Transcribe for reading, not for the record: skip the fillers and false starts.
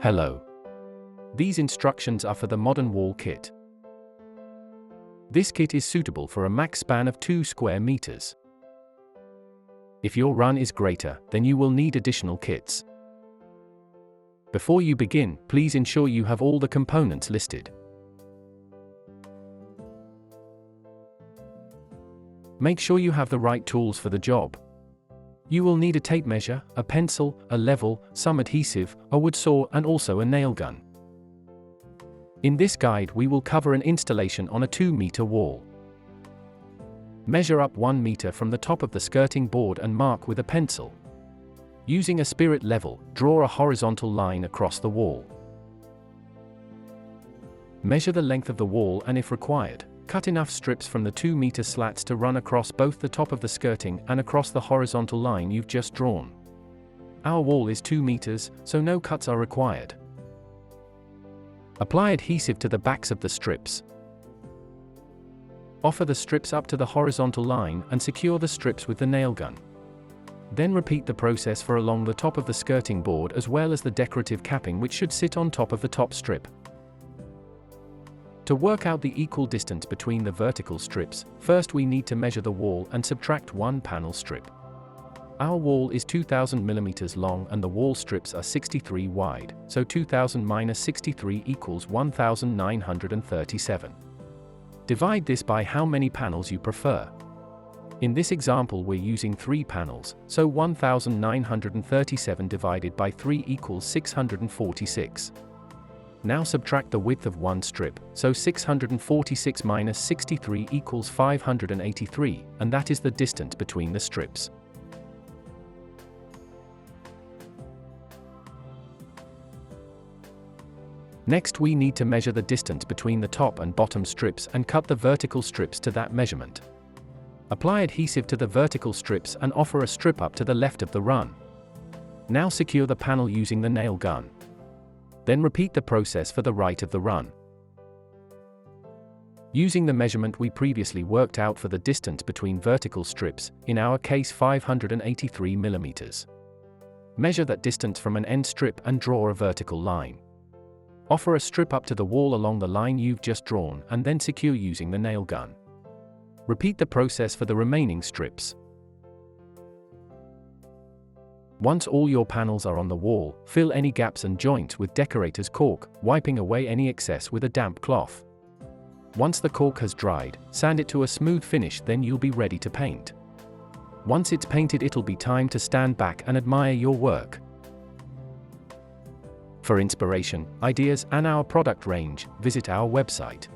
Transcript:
Hello. These instructions are for the modern wall kit. This kit is suitable for a max span of 2 square meters. If your run is greater, then you will need additional kits. Before you begin, please ensure you have all the components listed. Make sure you have the right tools for the job. You will need a tape measure, a pencil, a level, some adhesive, a wood saw, and also a nail gun. In this guide we will cover an installation on a 2-meter wall. Measure up 1 meter from the top of the skirting board and mark with a pencil. Using a spirit level, draw a horizontal line across the wall. Measure the length of the wall and, if required, cut enough strips from the 2-meter slats to run across both the top of the skirting and across the horizontal line you've just drawn. Our wall is 2 meters, so no cuts are required. Apply adhesive to the backs of the strips. Offer the strips up to the horizontal line and secure the strips with the nail gun. Then repeat the process for along the top of the skirting board as well as the decorative capping, which should sit on top of the top strip. To work out the equal distance between the vertical strips, first we need to measure the wall and subtract 1 panel strip. Our wall is 2000 mm long and the wall strips are 63 wide, so 2000 minus 63 equals 1937. Divide this by how many panels you prefer. In this example we're using 3 panels, so 1937 divided by 3 equals 646. Now subtract the width of 1 strip, so 646 minus 63 equals 583, and that is the distance between the strips. Next we need to measure the distance between the top and bottom strips and cut the vertical strips to that measurement. Apply adhesive to the vertical strips and offer a strip up to the left of the run. Now secure the panel using the nail gun. Then repeat the process for the right of the run. Using the measurement we previously worked out for the distance between vertical strips, in our case 583 mm. Measure that distance from an end strip and draw a vertical line. Offer a strip up to the wall along the line you've just drawn and then secure using the nail gun. Repeat the process for the remaining strips. Once all your panels are on the wall, fill any gaps and joints with decorator's cork, wiping away any excess with a damp cloth. Once the cork has dried, sand it to a smooth finish, then you'll be ready to paint. Once it's painted, it'll be time to stand back and admire your work. For inspiration, ideas, and our product range, visit our website.